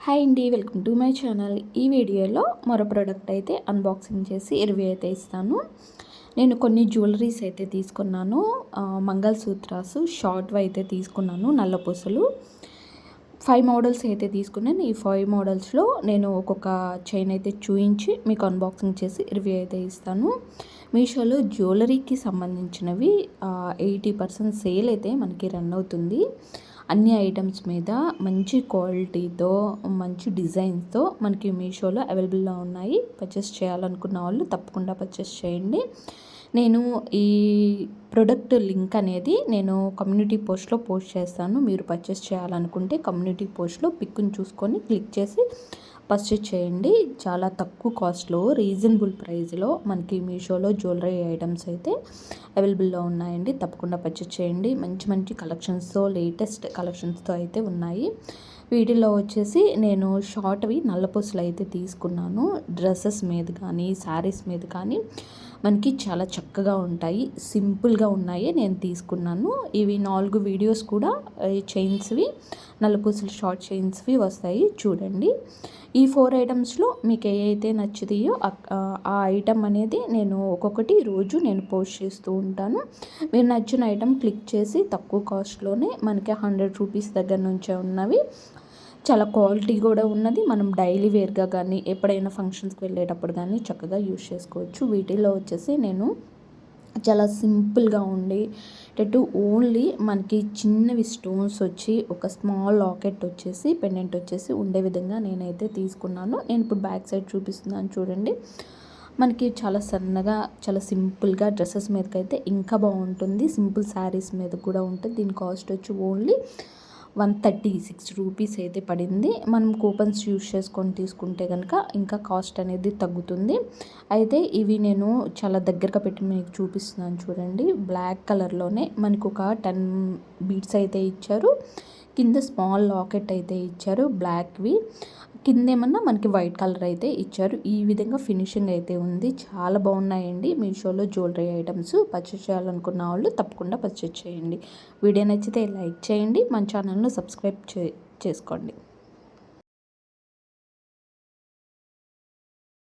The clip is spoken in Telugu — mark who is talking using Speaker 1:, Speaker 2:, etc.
Speaker 1: హాయ్ అండి, వెల్కమ్ టు మై ఛానల్. ఈ వీడియోలో మరో ప్రోడక్ట్ అయితే అన్బాక్సింగ్ చేసి రివ్యూ అయితే ఇస్తాను. నేను కొన్ని జ్యువెలరీస్ అయితే తీసుకున్నాను. మంగళసూత్రాసు షార్ట్వి అయితే తీసుకున్నాను, నల్ల పూసలు. 5 మోడల్స్ అయితే తీసుకున్నాను. ఈ 5 మోడల్స్లో నేను ఒక్కొక్క చైన్ అయితే చూయించి మీకు అన్బాక్సింగ్ చేసి రివ్యూ అయితే ఇస్తాను. మీషోలో జ్యువెలరీకి సంబంధించినవి 80% సేల్ అయితే మనకి రన్ అవుతుంది. అన్ని ఐటమ్స్ మీద మంచి క్వాలిటీతో, మంచి డిజైన్స్తో మనకి మీషోలో అవైలబుల్లో ఉన్నాయి. పర్చేస్ చేయాలనుకున్న వాళ్ళు తప్పకుండా పర్చేస్ చేయండి. నేను ఈ ప్రోడక్ట్ లింక్ అనేది నేను కమ్యూనిటీ పోస్ట్లో పోస్ట్ చేస్తాను. మీరు పర్చేస్ చేయాలనుకుంటే కమ్యూనిటీ పోస్ట్లో పిక్ని చూసుకొని క్లిక్ చేసి పర్చేస్ చేయండి. చాలా తక్కువ కాస్ట్లో, రీజనబుల్ ప్రైస్లో మనకి మీషోలో జ్యువెలరీ ఐటమ్స్ అయితే అవైలబుల్లో ఉన్నాయండి. తప్పకుండా పర్చేస్ చేయండి. మంచి మంచి కలెక్షన్స్తో, లేటెస్ట్ కలెక్షన్స్తో అయితే ఉన్నాయి. వీటిలో వచ్చేసి నేను షార్ట్వి నల్లపూసలు అయితే తీసుకున్నాను. డ్రెస్సెస్ మీద కానీ, శారీస్ మీద కానీ మనకి చాలా చక్కగా ఉంటాయి. సింపుల్గా ఉన్నాయి, నేను తీసుకున్నాను. ఇవి 4 వీడియోస్ కూడా చైన్స్వి, నల్లపూసలు షార్ట్ చైన్స్వి వస్తాయి, చూడండి. ఈ 4 ఐటమ్స్లో మీకు ఏ అయితే నచ్చుతాయో ఆ ఐటమ్ అనేది నేను ఒక్కొక్కటి రోజు నేను పోస్ట్ చేస్తూ ఉంటాను. మీరు నచ్చిన ఐటమ్ క్లిక్ చేసి తక్కువ కాస్ట్లోనే మనకి 100 రూపీస్ దగ్గర నుంచే ఉన్నవి. చాలా క్వాలిటీ కూడా ఉన్నది. మనం డైలీ వేర్గా కానీ, ఎప్పుడైనా ఫంక్షన్స్కి వెళ్ళేటప్పుడు కానీ చక్కగా యూజ్ చేసుకోవచ్చు. వీటిల్లో వచ్చేసి నేను చాలా సింపుల్గా ఉండేటట్టు ఓన్లీ మనకి చిన్నవి స్టోన్స్ వచ్చి ఒక స్మాల్ లాకెట్ వచ్చేసి, పెండెంట్ వచ్చేసి ఉండే విధంగా నేనైతే తీసుకున్నాను. నేను ఇప్పుడు బ్యాక్ సైడ్ చూపిస్తున్నాను, చూడండి. మనకి చాలా సన్నగా, చాలా సింపుల్గా డ్రెస్సెస్ మీదకైతే ఇంకా బాగుంటుంది. సింపుల్ శారీస్ మీద కూడా ఉంటుంది. దీని కాస్ట్ వచ్చి ఓన్లీ 136 రూపీస్ అయితే పడింది. మనం కూపన్స్ యూజ్ చేసుకొని తీసుకుంటే కనుక ఇంకా కాస్ట్ అనేది తగ్గుతుంది. అయితే ఇవి నేను చాలా దగ్గరగా పెట్టి మీకు చూపిస్తున్నాను, చూడండి. బ్లాక్ కలర్లోనే మనకు ఒక 10 బీడ్స్ అయితే ఇచ్చారు. కింద స్మాల్ లాకెట్ అయితే ఇచ్చారు, బ్లాక్వి. కింద ఏమన్నా మనకి వైట్ కలర్ అయితే ఇచ్చారు. ఈ విధంగా ఫినిషింగ్ అయితే ఉంది. చాలా బాగున్నాయండి మీషోలో జ్యువెలరీ ఐటమ్స్. పర్చేస్ చేయాలనుకున్న వాళ్ళు తప్పకుండా పర్చేస్ చేయండి. వీడియో నచ్చితే లైక్ చేయండి, మన ఛానల్ను సబ్స్క్రైబ్ చేసుకోండి.